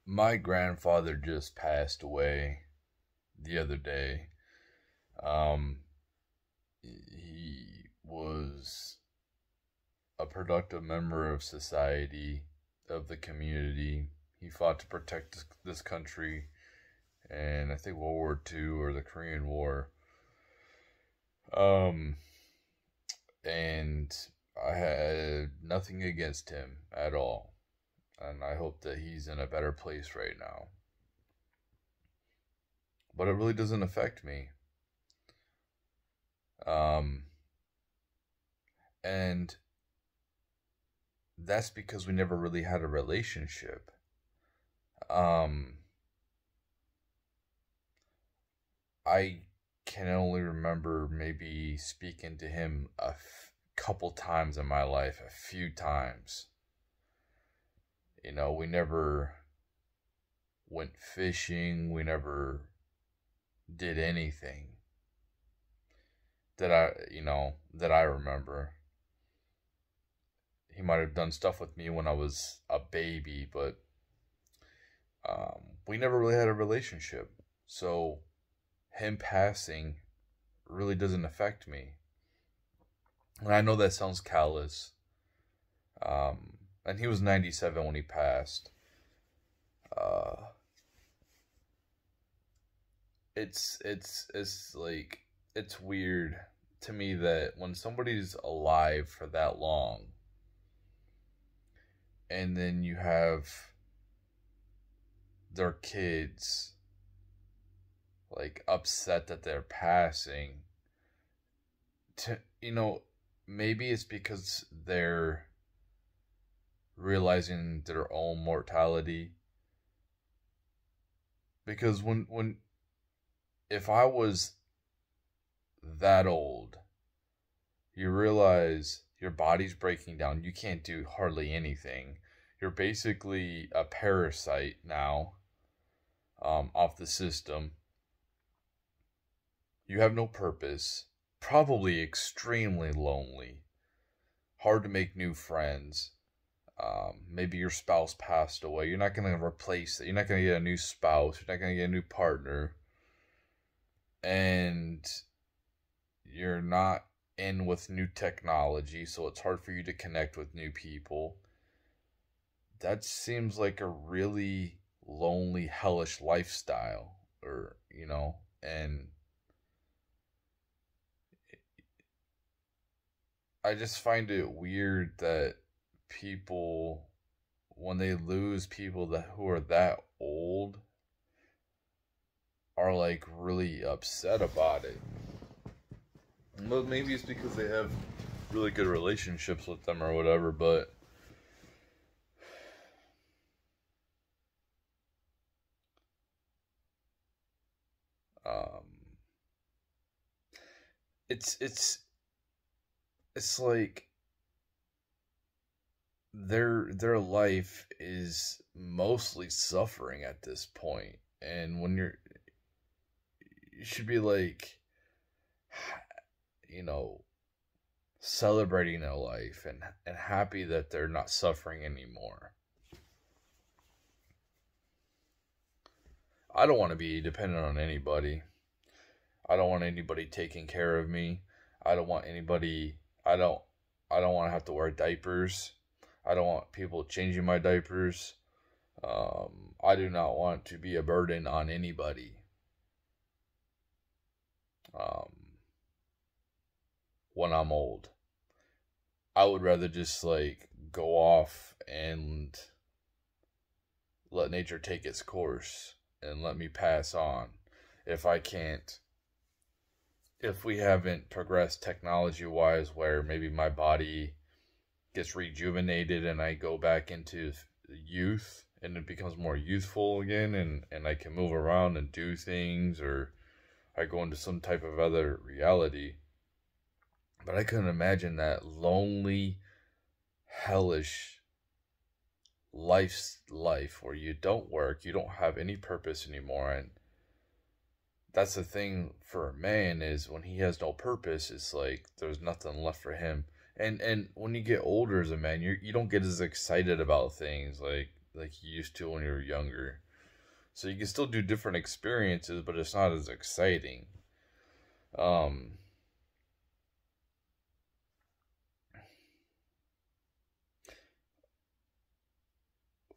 My grandfather just passed away the other day. Um, he was a productive member of society, of the community. He fought to protect this country, and I think World War II or the Korean War. Um, and I had nothing against him at all, and I hope that he's in a better place right now. But it really doesn't affect me. Um, and that's because we never really had a relationship. Um, I can only remember maybe speaking to him couple times in my life, a few times. We never went fishing, we never did anything that I remember. He might have done stuff with me when I was a baby, but we never really had a relationship. So him passing really doesn't affect me. And I know that sounds callous. And he was 97 when he passed. Uh, it's like it's weird to me that when somebody's alive for that long, and then you have their kids like upset that they're passing, to maybe it's because they're realizing their own mortality. Because when if I was that old, you realize your body's breaking down. You can't do hardly anything. You're basically a parasite now, off the system. You have no purpose. Probably extremely lonely. Hard to make new friends. Maybe your spouse passed away. You're not going to replace it. You're not going to get a new spouse. You're not going to get a new partner. And you're not in with new technology, so it's hard for you to connect with new people. That seems like a really lonely, hellish lifestyle, and I just find it weird that people, when they lose people who are that old, are like really upset about it. Well, maybe it's because they have really good relationships with them or whatever, but um, it's it's it's like their life is mostly suffering at this point, and when you should be like, you know, celebrating their life and happy that they're not suffering anymore. I don't want to be dependent on anybody. I don't want anybody taking care of me. I don't want anybody I don't want to have to wear diapers. I don't want people changing my diapers. I do not want to be a burden on anybody. Um, when I'm old, I would rather just like go off and let nature take its course and let me pass on. If I can't, if we haven't progressed technology wise, where maybe my body gets rejuvenated and I go back into youth and it becomes more youthful again, and I can move around and do things, or I go into some type of other reality. But I couldn't imagine that lonely, hellish life where you don't work, you don't have any purpose anymore. And that's the thing for a man, is when he has no purpose, it's like there's nothing left for him. And when you get older as a man, you don't get as excited about things. Like, like you used to when you were younger. So you can still do different experiences, but it's not as exciting. Um,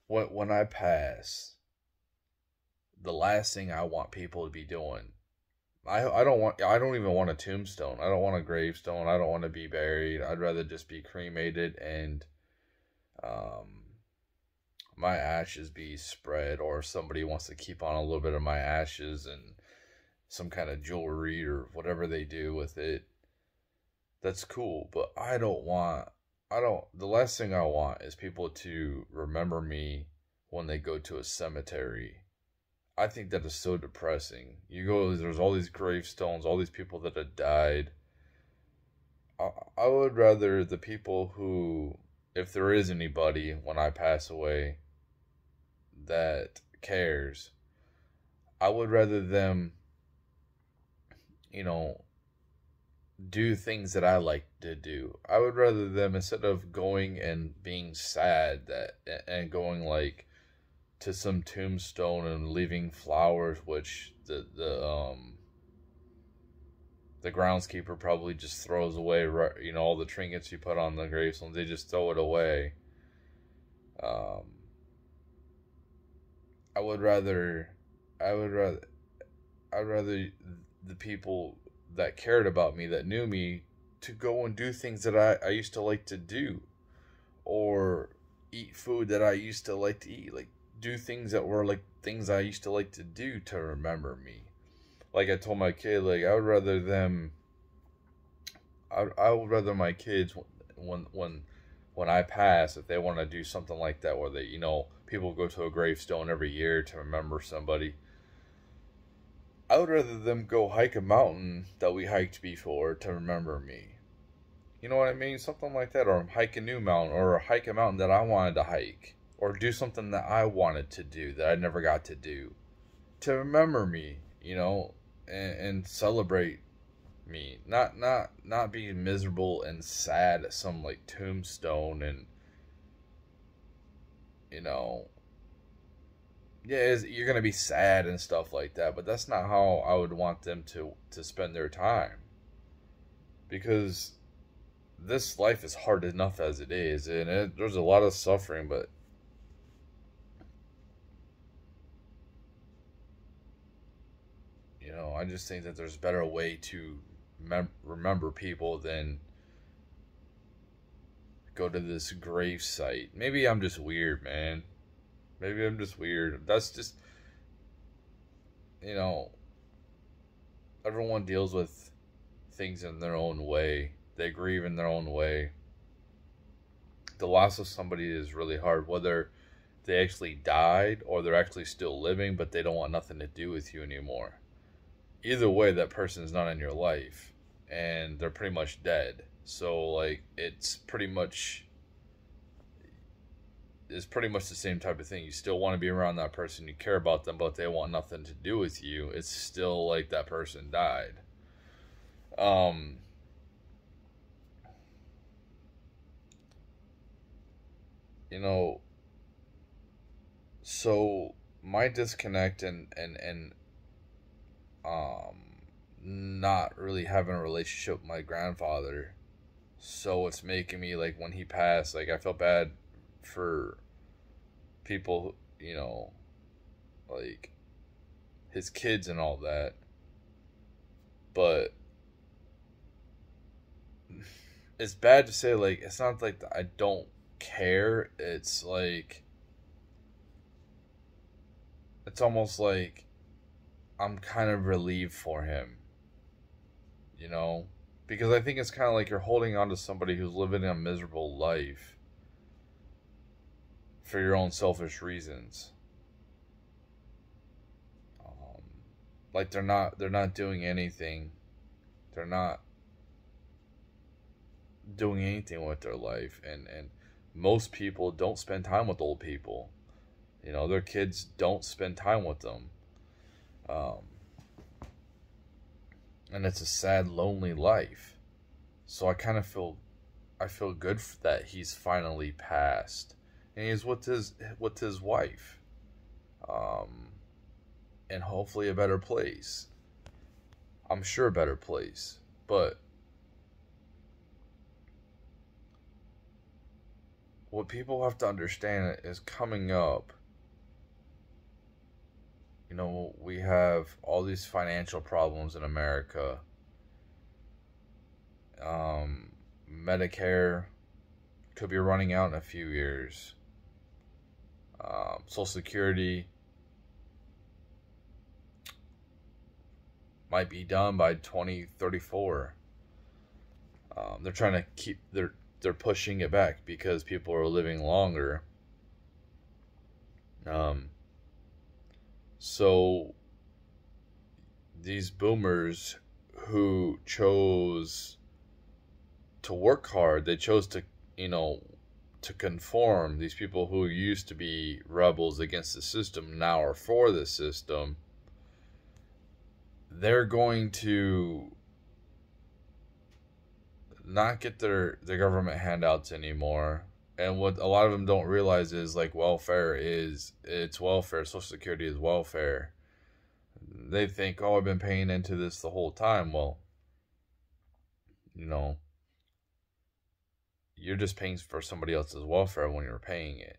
when I pass, the last thing I want people to be doing, I don't even want a tombstone. I don't want a gravestone. I don't want to be buried. I'd rather just be cremated and um my ashes be spread, or if somebody wants to keep on a little bit of my ashes and some kind of jewelry or whatever they do with it, that's cool. But I don't, the last thing I want is people to remember me when they go to a cemetery. I think that is so depressing. You go, there's all these gravestones, all these people that have died. I, I would rather the people who, if there is anybody when I pass away that cares, I would rather them, you know, do things that I like to do. I would rather them, instead of going and being sad that and going like to some tombstone and leaving flowers, which the groundskeeper probably just throws away. You know, all the trinkets you put on the gravestones, they just throw it away. Um, I would rather, I would rather, I'd rather the people that cared about me, that knew me, to go and do things that I used to like to do, or eat food that I used to like to eat, like do things that were like things I used to like to do to remember me. Like I told my kid, like I would rather my kids, when I pass, if they want to do something like that, where they, you know, people go to a gravestone every year to remember somebody, I would rather them go hike a mountain that we hiked before to remember me. You know what I mean? Something like that. Or hike a new mountain, or hike a mountain that I wanted to hike. Or do something that I wanted to do that I never got to do. To remember me, you know, and celebrate me. Not be miserable and sad at some like tombstone and, you know, yeah, you're gonna be sad and stuff like that, but that's not how I would want them to spend their time. Because this life is hard enough as it is, and there's a lot of suffering, but you know, I just think that there's a better way to remember people than go to this grave site. Maybe I'm just weird, man. Maybe I'm just weird. That's just, you know, everyone deals with things in their own way. They grieve in their own way. The loss of somebody is really hard, whether they actually died or they're actually still living, but they don't want nothing to do with you anymore. Either way, that person is not in your life, and they're pretty much dead. So, like, it's pretty much the same type of thing. You still want to be around that person, you care about them, but they want nothing to do with you. It's still like that person died. Um, you know, so my disconnect and um not really having a relationship with my grandfather, so it's making me, like, when he passed, like, I felt bad for people, you know, like his kids and all that, but it's bad to say, like, it's not like I don't care. It's like, it's almost like I'm kind of relieved for him, you know? Because I think it's kind of like you're holding on to somebody who's living a miserable life for your own selfish reasons. Um, like they're not doing anything. They're not doing anything with their life, and most people don't spend time with old people. You know, their kids don't spend time with them. Um, and it's a sad, lonely life. So I feel good that he's finally passed, and he's with his wife, um, and hopefully a better place. I'm sure a better place, but what people have to understand is coming up. You know, we have all these financial problems in America. Medicare could be running out in a few years. Social Security might be done by 2034. They're trying to they're pushing it back because people are living longer. Um, so these boomers who chose to work hard, they chose to, you know, to conform. These people who used to be rebels against the system now are for the system. They're going to not get their government handouts anymore. And what a lot of them don't realize is, like, it's welfare. Social Security is welfare. They think, oh, I've been paying into this the whole time. Well, you know, you're just paying for somebody else's welfare when you're paying it.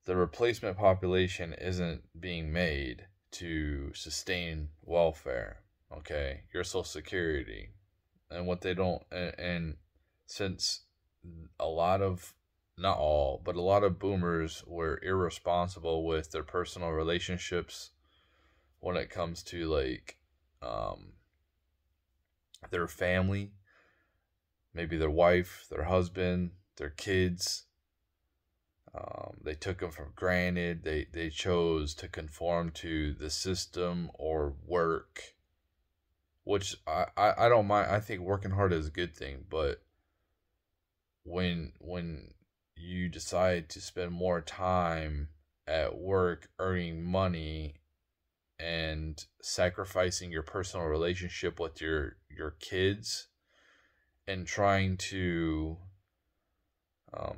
The replacement population isn't being made to sustain welfare. Okay, your Social Security. And what they don't, and since a lot of, not all, but a lot of boomers were irresponsible with their personal relationships when it comes to, like, their family, maybe their wife, their husband, their kids. They took them for granted. They chose to conform to the system or work, which I don't mind. I think working hard is a good thing, but when you decide to spend more time at work earning money and sacrificing your personal relationship with your kids and trying to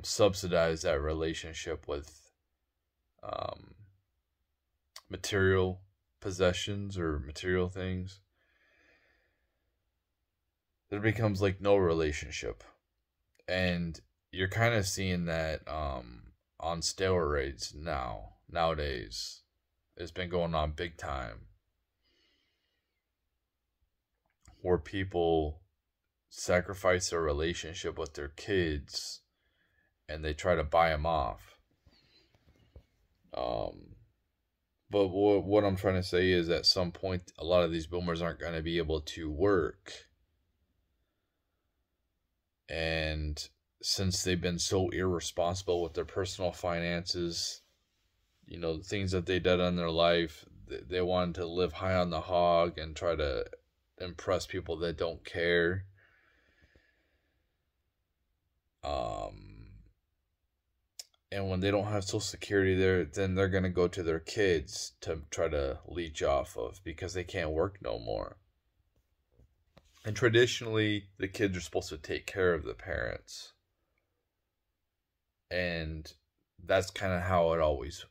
subsidize that relationship with material possessions or material things, there becomes like no relationship. And you're kind of seeing that on steroids nowadays. It's been going on big time, where people sacrifice their relationship with their kids and they try to buy them off. But what I'm trying to say is, at some point, a lot of these boomers aren't going to be able to work. And since they've been so irresponsible with their personal finances, you know, the things that they did in their life, they wanted to live high on the hog and try to impress people that don't care. And when they don't have Social Security, then they're going to go to their kids to try to leech off of, because they can't work no more. And traditionally, the kids are supposed to take care of the parents. And that's kind of how it always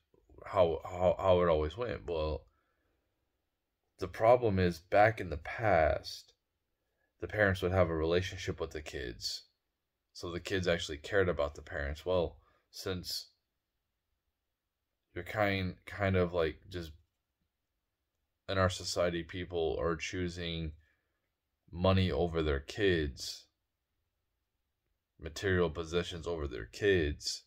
went. Well, the problem is, back in the past, the parents would have a relationship with the kids. So the kids actually cared about the parents. Well, since you're kind of like, just in our society, people are choosing money over their kids, material possessions over their kids,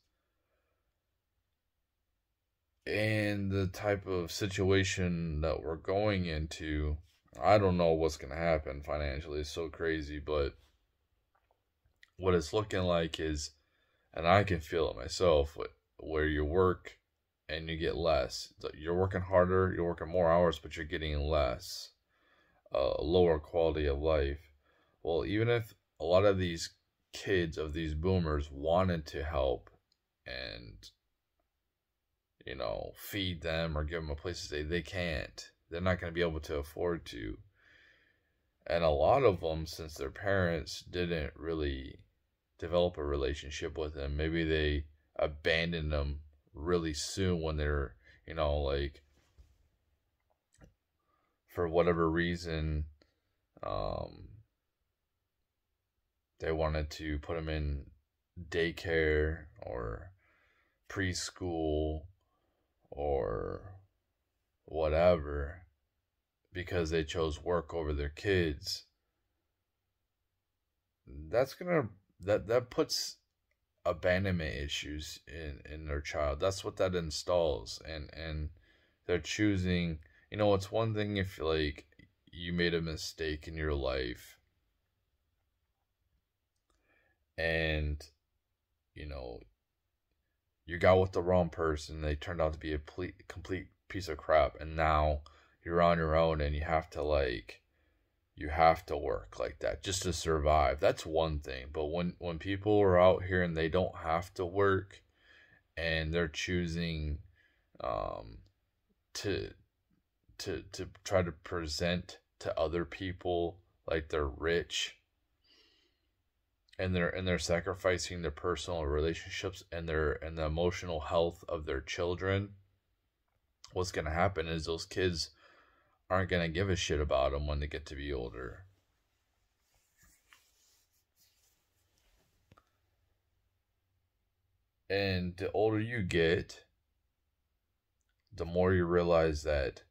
and the type of situation that we're going into, I don't know what's going to happen financially. It's so crazy, but what it's looking like is, and I can feel it myself, where you work and you get less. You're working harder, you're working more hours, but you're getting less. A lower quality of life. Well, even if a lot of these kids of these boomers wanted to help and, you know, feed them or give them a place to stay, they can't. They're not going to be able to afford to. And a lot of them, since their parents didn't really develop a relationship with them, maybe they abandon them really soon when they're, like, for whatever reason, um, they wanted to put them in daycare or preschool or whatever because they chose work over their kids. That puts abandonment issues in their child. That's what that installs. And they're choosing, it's one thing if, like, you made a mistake in your life and you know you got with the wrong person, they turned out to be a complete piece of crap, and now you're on your own and you have to work like that just to survive. That's one thing. But when people are out here and they don't have to work and they're choosing to try to present to other people like they're rich, and they're sacrificing their personal relationships and the emotional health of their children, what's going to happen is those kids aren't going to give a shit about them when they get to be older. And the older you get, the more you realize that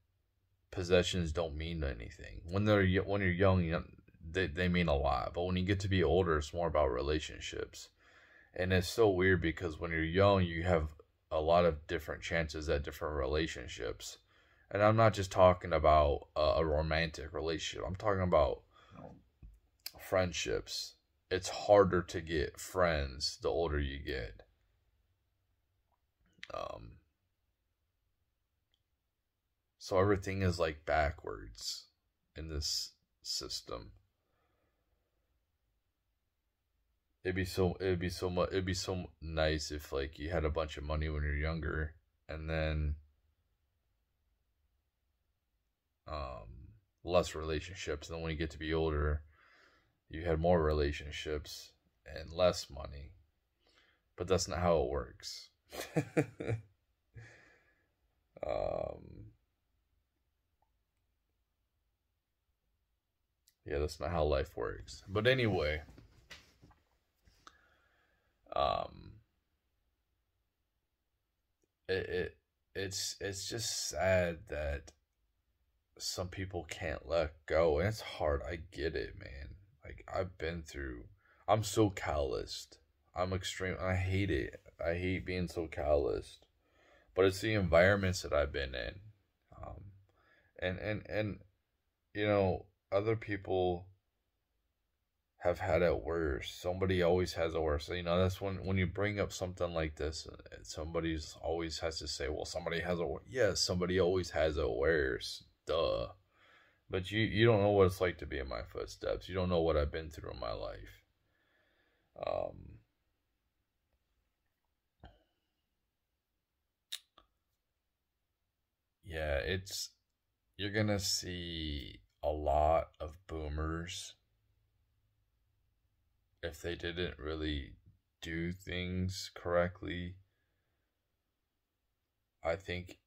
possessions don't mean anything. When you're young, they mean a lot. But when you get to be older, it's more about relationships. And it's so weird because when you're young, you have a lot of different chances at different relationships. And I'm not just talking about a romantic relationship. I'm talking about friendships. It's harder to get friends the older you get. So everything is like backwards in this system. It'd be so nice if, like, you had a bunch of money when you're younger, and then less relationships, and then when you get to be older, you had more relationships and less money. But that's not how it works. Yeah, that's not how life works. But anyway, it's just sad that some people can't let go, and it's hard. I get it, man. Like, I'm so calloused. I'm extreme. I hate it. I hate being so calloused. But it's the environments that I've been in. And other people have had it worse. Somebody always has it worse. That's when you bring up something like this, somebody's always has to say, well, somebody has it worse. Yes, somebody always has it worse. Duh. But you don't know what it's like to be in my footsteps. You don't know what I've been through in my life. Yeah, you're gonna see a lot of boomers if they didn't really do things correctly. I think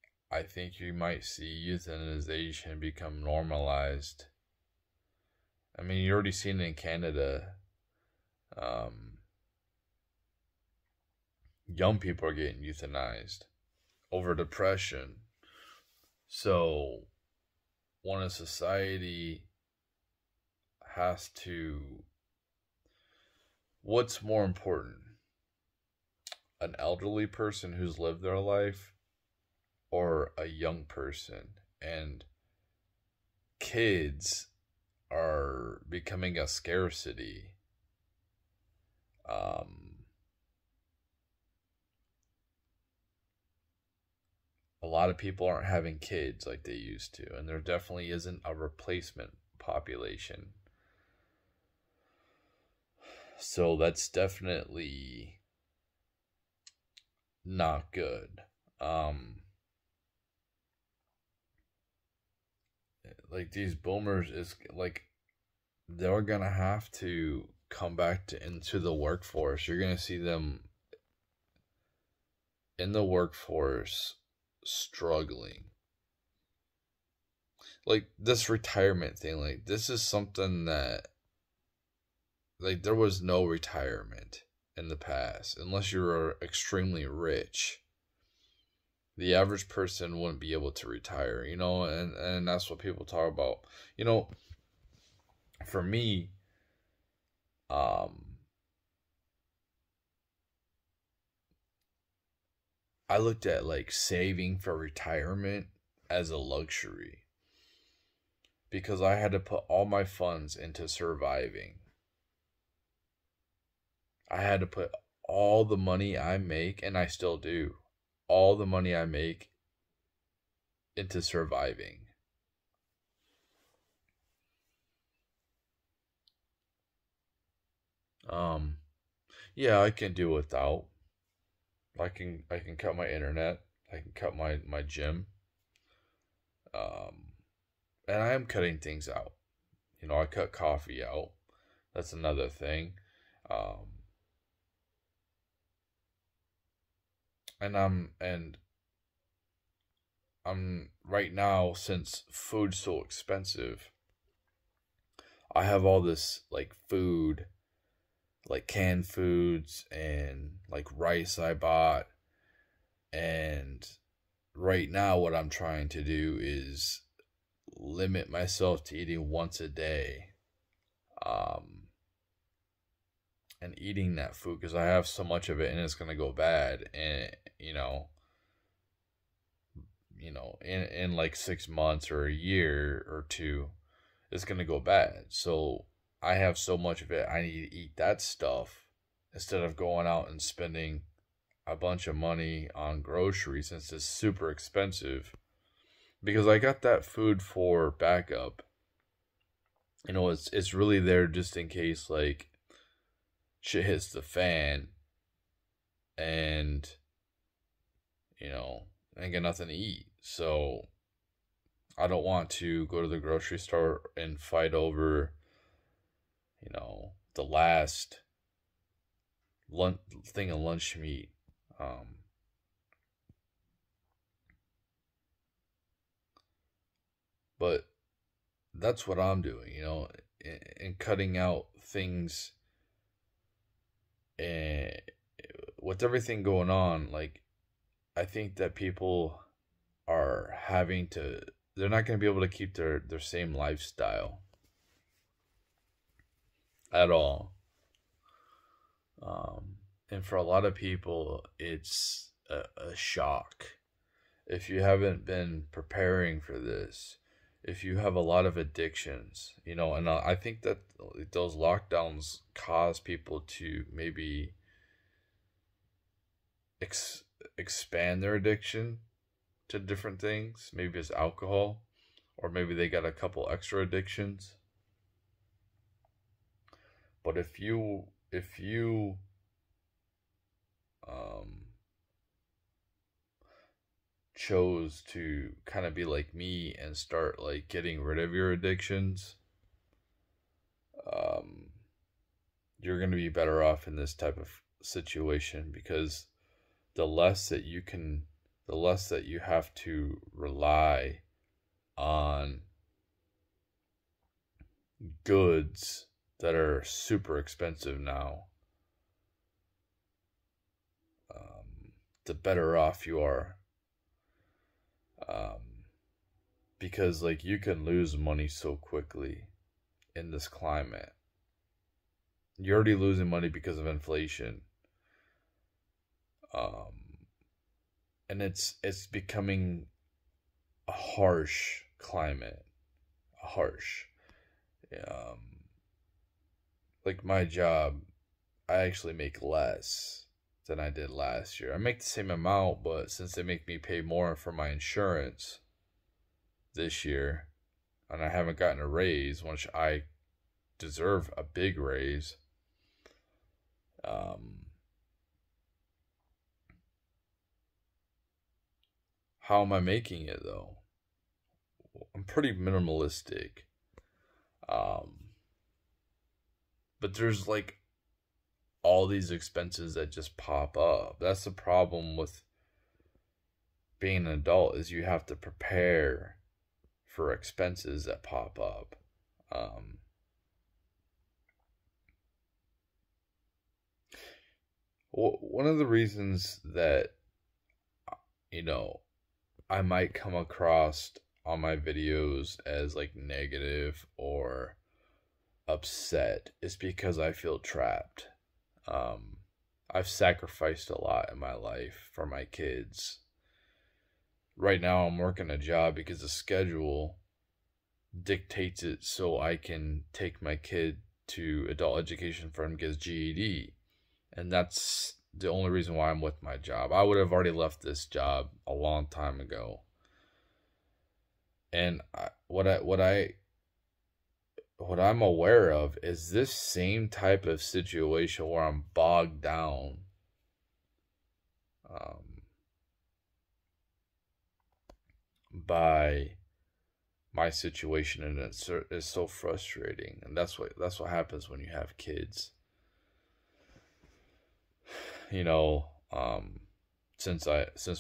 you might see euthanization become normalized. I mean, you already seen it in Canada. Young people are getting euthanized over depression. So, when a society has to, what's more important? An elderly person who's lived their life, or a young person? And kids are becoming a scarcity. A lot of people aren't having kids like they used to, and there definitely isn't a replacement population. So that's definitely not good. Like, these boomers is like, they're gonna have to come back into the workforce. You're gonna see them in the workforce struggling. Like this retirement thing, like this is something that, like, there was no retirement in the past unless you were extremely rich. The average person wouldn't be able to retire, and that's what people talk about. For me, um I looked at like saving for retirement as a luxury because I had to put all my funds into surviving. I had to put all the money I make, and I still do, all the money I make into surviving. Um, yeah, I can do without. I can cut my internet. I can cut my gym. Um, and I am cutting things out. I cut coffee out. That's another thing. Um, and I'm right now, since food's so expensive, I have all this like food, like canned foods and like rice I bought. And right now, what I'm trying to do is limit myself to eating once a day. Um, and eating that food because I have so much of it and it's gonna go bad. And in like 6 months or a year or two, it's gonna go bad. So I have so much of it, I need to eat that stuff instead of going out and spending a bunch of money on groceries since it's super expensive. Because I got that food for backup. It's really there just in case like shit hits the fan and I ain't got nothing to eat. So I don't want to go to the grocery store and fight over, the last thing of lunch meat. Um, but that's what I'm doing, and cutting out things. And with everything going on, like, I think that people are having to, they're not going to be able to keep their same lifestyle at all. And for a lot of people, it's a shock. If you haven't been preparing for this, if you have a lot of addictions, and I think that those lockdowns cause people to maybe expand their addiction to different things. Maybe it's alcohol, or maybe they got a couple extra addictions. But if you um, chose to kind of be like me and start like getting rid of your addictions, um, you're going to be better off in this type of situation because the less that you can, the less that you have to rely on goods that are super expensive now, the better off you are. Um, because like you can lose money so quickly in this climate. You're already losing money because of inflation. Um, and it's becoming a harsh climate, harsh. Um, like my job, I actually make less than I did last year. I make the same amount, but since they make me pay more for my insurance this year, and I haven't gotten a raise, which I deserve a big raise. Um, how am I making it though? I'm pretty minimalistic. Um, but there's like all these expenses that just pop up. That's the problem with being an adult is you have to prepare for expenses that pop up. Um, One of the reasons that, you know, I might come across on my videos as like negative or upset is because I feel trapped. Um, I've sacrificed a lot in my life for my kids. Right now, I'm working a job because the schedule dictates it so I can take my kid to adult education for him to get his GED. And that's the only reason why I'm with my job. I would have already left this job a long time ago. And what I'm aware of is this same type of situation where I'm bogged down um, by my situation, and it's so frustrating. And that's what happens when you have kids. You know, since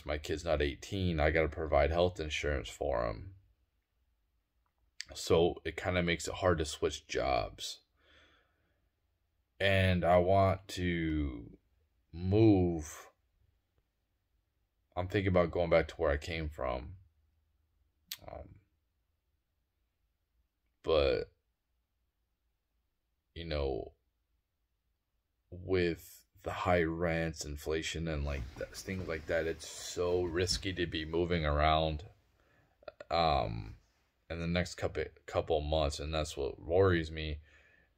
my kid's not 18, I got to provide health insurance for him. So it kind of makes it hard to switch jobs. And I want to move. I'm thinking about going back to where I came from. But, you know, with the high rents, inflation, and like things like that, it's so risky to be moving around in the next couple months, and that's what worries me.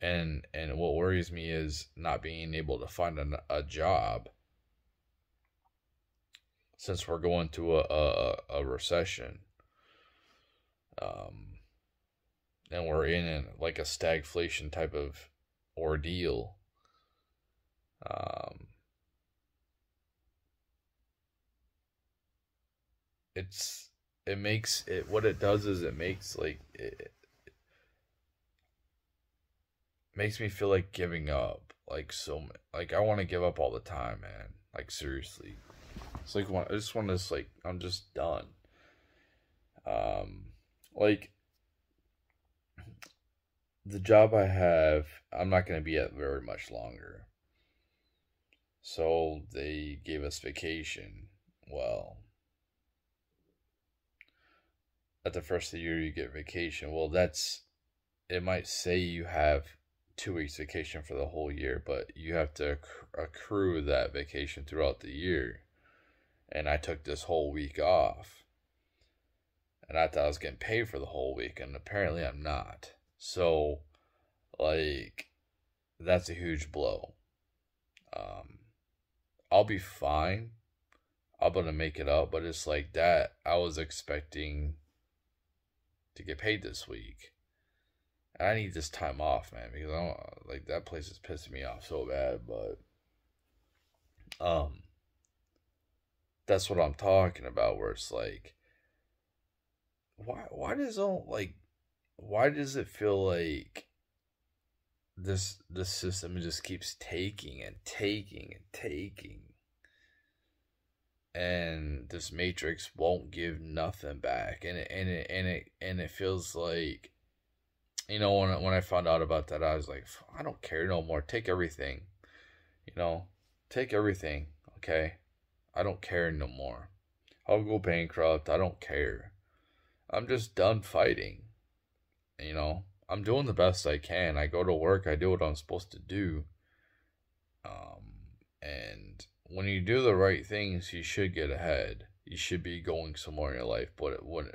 And what worries me is not being able to find a job, since we're going through a recession, and we're in like a stagflation type of ordeal. Um, it makes it, what it does is it makes it makes me feel like giving up. Like I want to give up all the time, man. Like seriously, it's like I just want to like I'm just done. Like the job I have, I'm not going to be at very much longer. So they gave us vacation. Well, at the first of the year you get vacation. Well, it might say you have 2 weeks vacation for the whole year, but you have to accrue that vacation throughout the year. And I took this whole week off. And I thought I was getting paid for the whole week, and apparently I'm not. So, like, that's a huge blow. I'll be fine. I'm gonna make it up, but it's like that. I was expecting to get paid this week. And I need this time off, man, because I don't, like, that place is pissing me off so bad. But um, that's what I'm talking about. Where it's like, why does it feel like this system just keeps taking and taking and taking, and this matrix won't give nothing back, and it feels like, you know, when I found out about that, I was like, I don't care no more. Take everything, you know, take everything. Okay, I don't care no more. I'll go bankrupt. I don't care. I'm just done fighting. You know, I'm doing the best I can. I go to work. I do what I'm supposed to do. And when you do the right things, you should get ahead. You should be going somewhere in your life. But when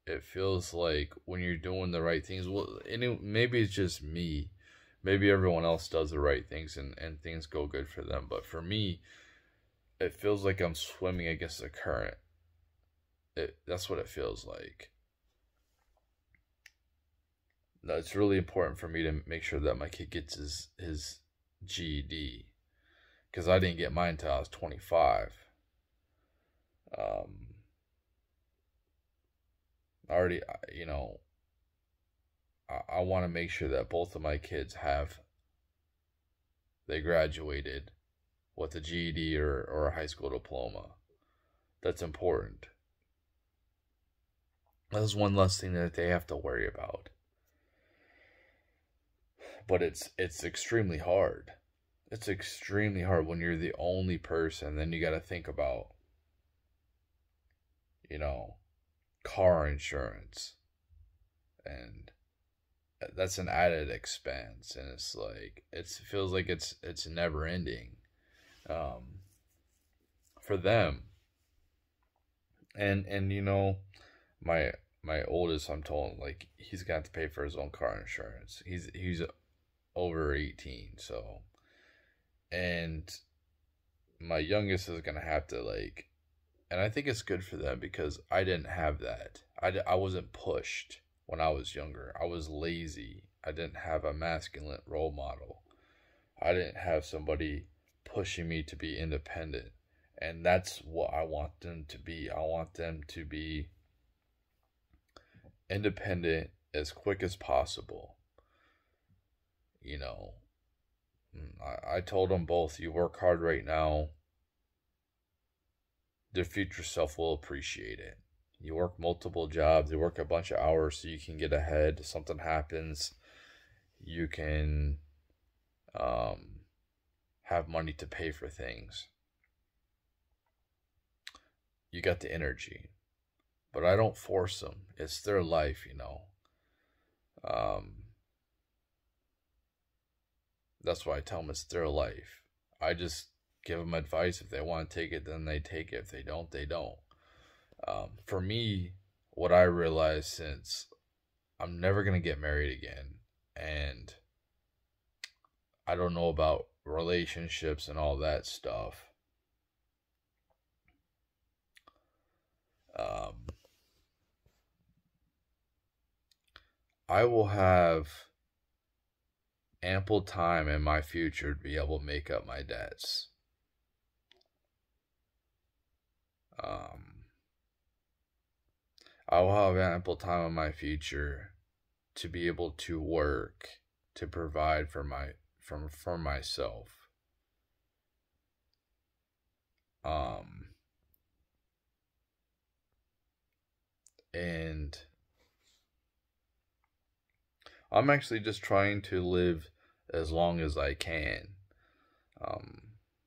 it feels like when you're doing the right things, well, maybe it's just me. Maybe everyone else does the right things and things go good for them. But for me, it feels like I'm swimming against the current. That's what it feels like. Now, it's really important for me to make sure that my kid gets his GED, because I didn't get mine until I was 25. Already, you know, I want to make sure that both of my kids they graduated with a GED or a high school diploma. That's important. That's one less thing that they have to worry about. But it's extremely hard. It's extremely hard when you're the only person. Then you got to think about, you know, car insurance, and that's an added expense, and it's like it feels like it's never ending, um, for them. And you know, my my oldest, I'm told, like, he's got to pay for his own car insurance. He's over 18, so, and my youngest is gonna have to, like, and I think it's good for them because I didn't have that. I wasn't pushed when I was younger. I was lazy. I didn't have a masculine role model. I didn't have somebody pushing me to be independent. And that's what I want them to be. I want them to be independent as quick as possible. You know, I told them both, you work hard right now, the future self will appreciate it. You work multiple jobs, you work a bunch of hours so you can get ahead. If something happens, you can have money to pay for things. You got the energy. But I don't force them. It's their life, you know. That's why I tell them it's their life. I just give them advice. If they want to take it, then they take it. If they don't, they don't. For me, what I realized, since I'm never going to get married again, and I don't know about relationships and all that stuff, I will have ample time in my future to be able to make up my debts. I will have ample time in my future to be able to work to provide for myself. And I'm actually just trying to live as long as I can.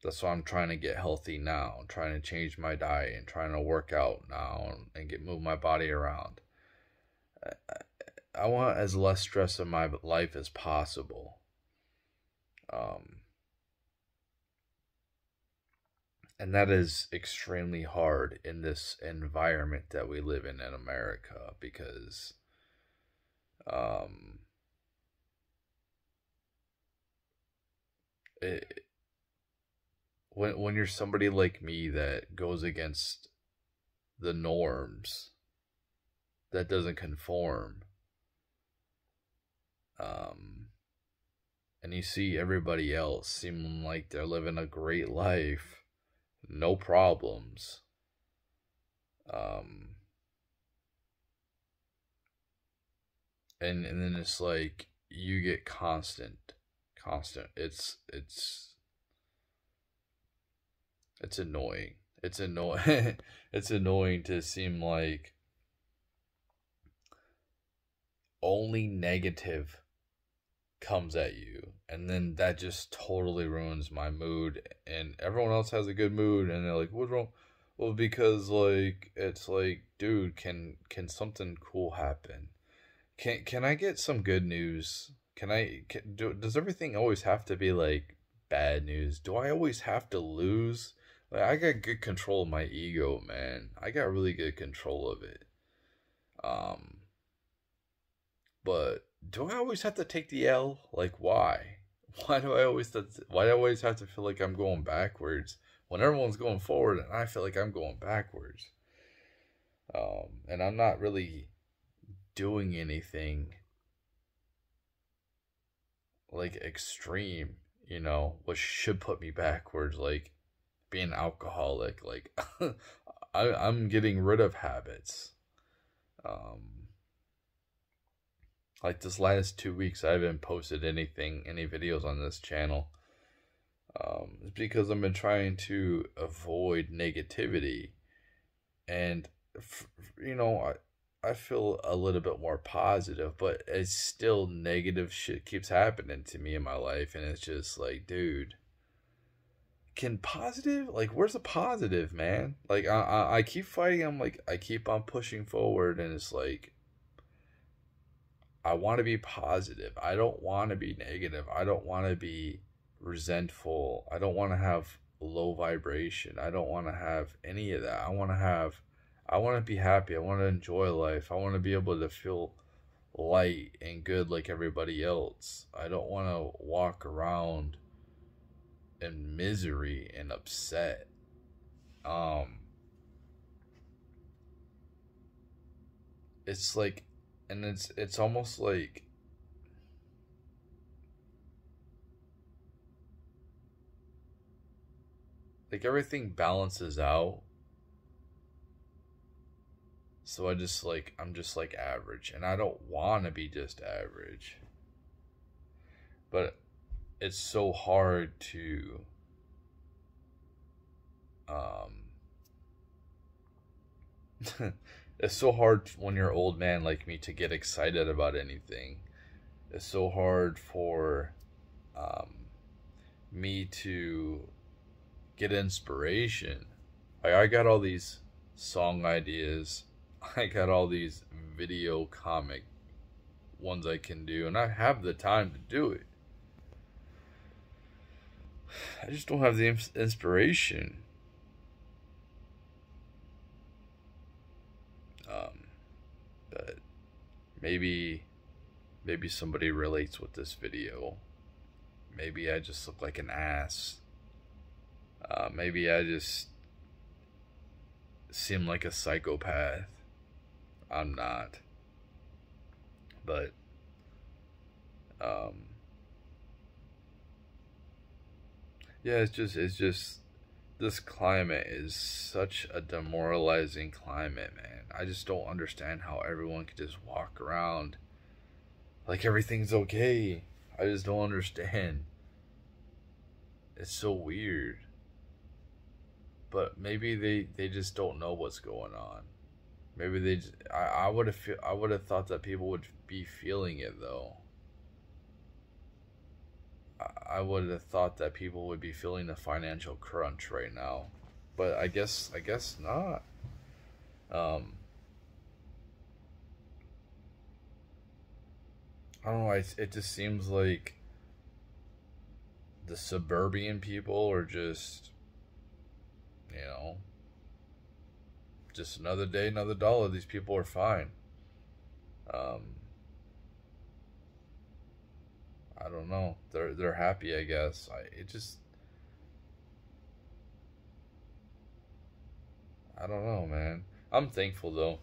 That's why I'm trying to get healthy now. I'm trying to change my diet and trying to work out now and move my body around. I want as less stress in my life as possible. And that is extremely hard in this environment that we live in America, because it, when you're somebody like me that goes against the norms, that doesn't conform, and you see everybody else seeming like they're living a great life, no problems, and then it's like you get constant. It's annoying. It's annoying. It's annoying to seem like only negative comes at you, and then that just totally ruins my mood. And everyone else has a good mood, and they're like, "What's wrong?" Well, because, like, it's like, dude, can something cool happen? Can I get some good news? Does everything always have to be like bad news? Do I always have to lose? Like, I got good control of my ego, man. I got really good control of it. Um, but do I always have to take the L? Like, why? Why do I always have to feel like I'm going backwards when everyone's going forward and I feel like I'm going backwards? And I'm not really doing anything like extreme, which should put me backwards, like being alcoholic. Like, I'm getting rid of habits. Like this last 2 weeks, I haven't posted any videos on this channel. It's because I've been trying to avoid negativity, and I I feel a little bit more positive, but it's still negative shit keeps happening to me in my life, and it's just like, dude, can positive, like, where's the positive, man? Like, I keep fighting. I'm like, I keep on pushing forward, and it's like, I want to be positive. I don't want to be negative. I don't want to be resentful. I don't want to have low vibration. I don't want to have any of that. I want to be happy. I want to enjoy life. I want to be able to feel light and good like everybody else. I don't want to walk around in misery and upset. Um, it's like, and it's almost like everything balances out. So I'm just like average, and I don't want to be just average. But it's so hard to um it's so hard when you're an old man like me to get excited about anything. It's so hard for um me to get inspiration. Like, I got all these song ideas. I got all these video comic ones I can do, and I have the time to do it. I just don't have the inspiration. Um, but maybe somebody relates with this video. Maybe I just look like an ass. Maybe I just seem like a psychopath. I'm not. But um, yeah, it's just this climate is such a demoralizing climate, man. I just don't understand how everyone could just walk around like everything's okay. I just don't understand. It's so weird. But maybe they just don't know what's going on. Maybe they just, I would have thought that people would be feeling it though. I would have thought that people would be feeling the financial crunch right now. But I guess not. Um I don't know, it just seems like the suburban people are just, you know, just another day, another dollar. These people are fine. Um, I don't know. They're happy, I guess. I don't know, man. I'm thankful though.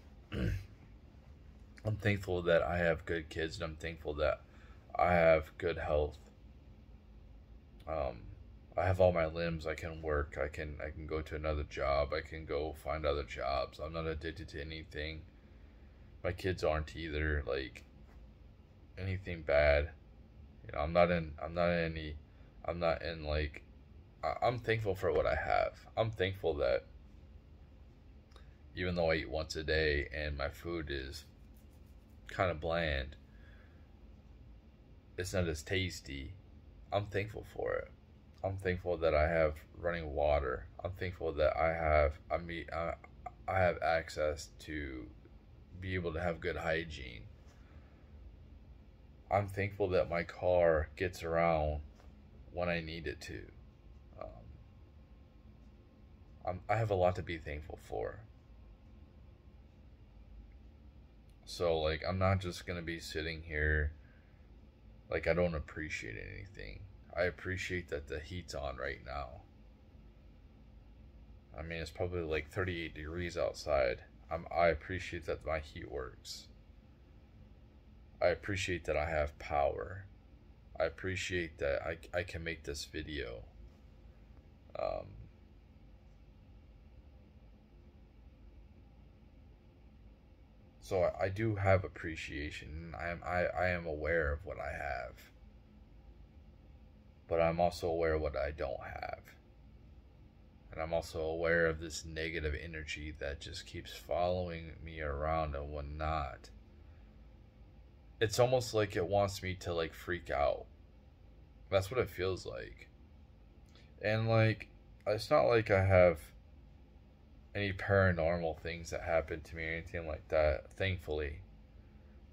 I'm thankful that I have good kids, and I'm thankful that I have good health. Um, I have all my limbs. I can work. I can go to another job. I can go find other jobs. I'm not addicted to anything. My kids aren't either. Like, anything bad. You know, I'm not in any. I'm not in like. I'm thankful for what I have. I'm thankful that even though I eat once a day and my food is kind of bland, it's not as tasty. I'm thankful for it. I'm thankful that I have running water. I'm thankful that I have access to be able to have good hygiene. I'm thankful that my car gets around when I need it to. Um, I have a lot to be thankful for. So, like, I'm not just gonna be sitting here like I don't appreciate anything. I appreciate that the heat's on right now. I mean, it's probably like 38 degrees outside. I appreciate that my heat works. I appreciate that I have power. I appreciate that I can make this video. Um, so I do have appreciation. I am aware of what I have, but I'm also aware of what I don't have. And I'm also aware of this negative energy that just keeps following me around and whatnot. It's almost like it wants me to like freak out. That's what it feels like. And like, it's not like I have any paranormal things that happen to me or anything like that, thankfully.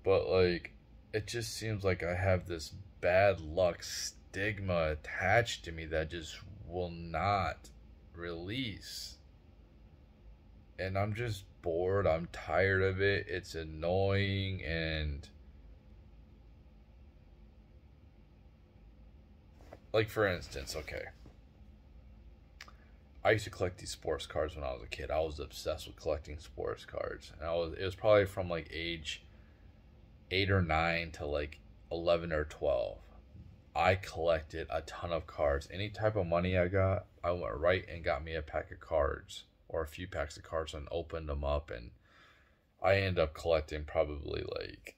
But like, it just seems like I have this bad luck stigma attached to me that just will not release. And I'm just bored. I'm tired of it. It's annoying. And like, for instance, okay, I used to collect these sports cards when I was a kid. I was obsessed with collecting sports cards. And it was probably from like age 8 or 9 to like 11 or 12. I collected a ton of cards. Any type of money I got, I went right and got me a pack of cards or a few packs of cards and opened them up. And I ended up collecting probably like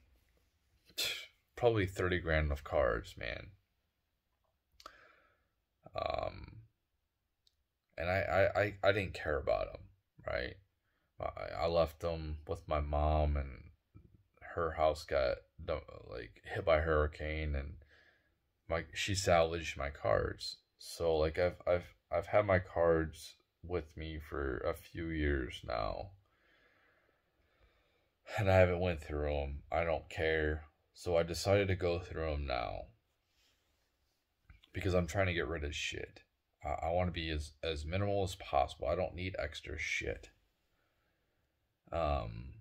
probably 30 grand of cards, man. Um, and I didn't care about them, right? I left them with my mom, and her house got like hit by a hurricane, and she salvaged my cards. So like I've had my cards with me for a few years now, and I haven't went through them. I don't care. So I decided to go through them now because I'm trying to get rid of shit. I want to be as minimal as possible. I don't need extra shit. Um,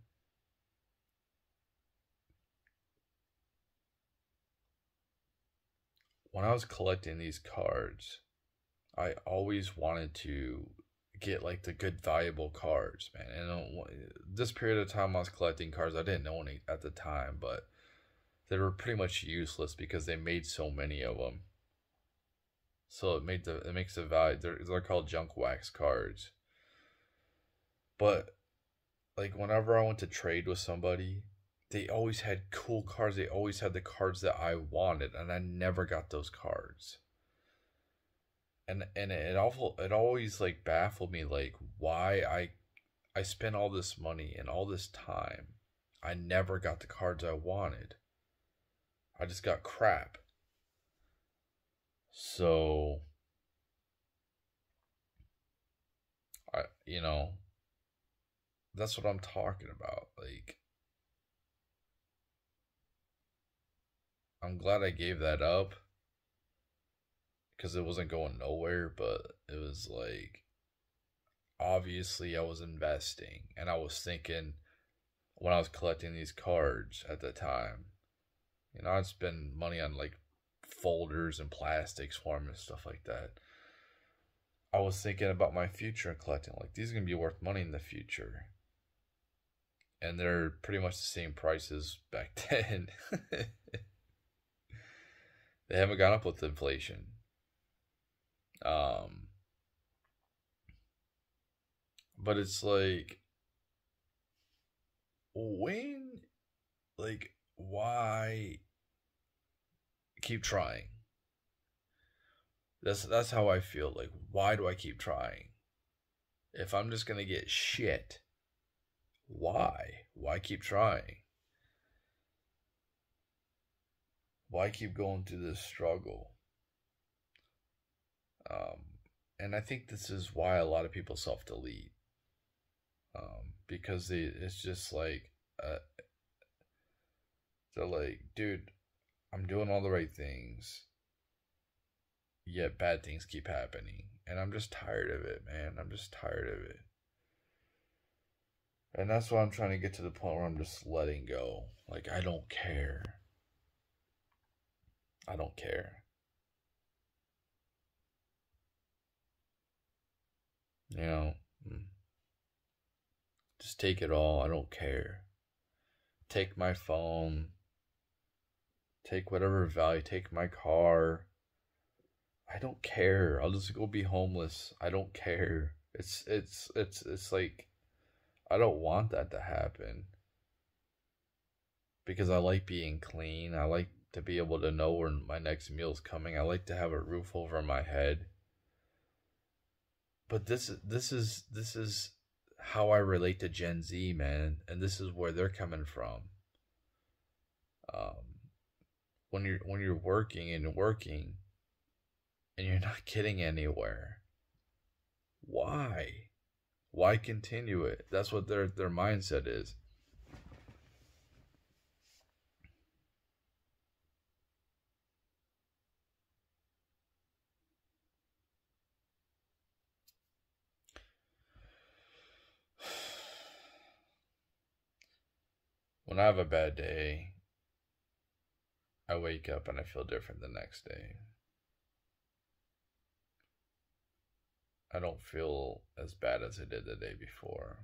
when I was collecting these cards, I always wanted to get like the good valuable cards, man. And this period of time I was collecting cards, I didn't know any at the time, but they were pretty much useless because they made so many of them. So it makes the value. They're called junk wax cards. But like whenever I went to trade with somebody, they always had cool cards. They always had the cards that I wanted, and I never got those cards. And it always like baffled me, like why I spent all this money and all this time. I never got the cards I wanted. I just got crap. So I that's what I'm talking about. Like, I'm glad I gave that up because it wasn't going nowhere, but it was like obviously I was investing, and I was thinking when I was collecting these cards at the time, I'd spend money on like folders and plastics for them and stuff like that. I was thinking about my future and collecting, like, these are going to be worth money in the future. And they're pretty much the same prices back then. They haven't gone up with inflation. But it's like, when, like, why keep trying? That's how I feel. Like, why do I keep trying? If I'm just gonna get shit, why? Why keep trying? Why keep going through this struggle? And I think this is why a lot of people self-delete. Because it's just like, they're like, dude, I'm doing all the right things, yet bad things keep happening. And I'm just tired of it, man. I'm just tired of it. And that's why I'm trying to get to the point where I'm just letting go. Like, I don't care. I don't care. Just take it all. I don't care. Take my phone. Take whatever value. Take my car. I don't care. I'll just go be homeless. I don't care. It's like, I don't want that to happen. Because I like being clean. I like to be able to know where my next meal's coming. I like to have a roof over my head. But this is how I relate to Gen Z, man, and this is where they're coming from. Um, when you're working and working and you're not getting anywhere, why? Why continue it? That's what their mindset is. When I have a bad day, I wake up and I feel different the next day. I don't feel as bad as I did the day before.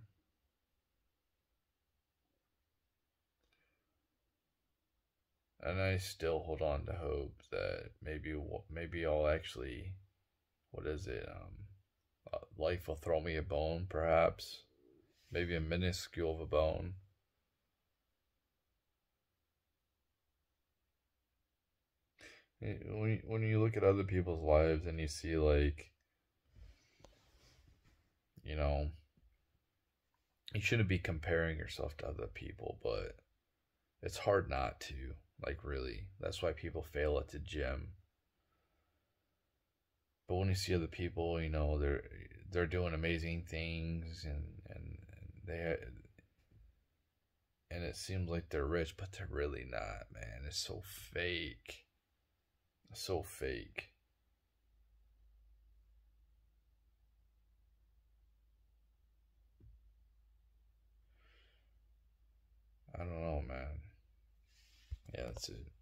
And I still hold on to hope that maybe I'll actually, what is it? Life will throw me a bone, perhaps, maybe a minuscule of a bone. When you look at other people's lives and you see like, you know, you shouldn't be comparing yourself to other people, but it's hard not to. Like really, that's why people fail at the gym. But when you see other people, they're doing amazing things, and they and it seems like they're rich, but they're really not, man. It's so fake. So fake. I don't know, man. Yeah, that's it.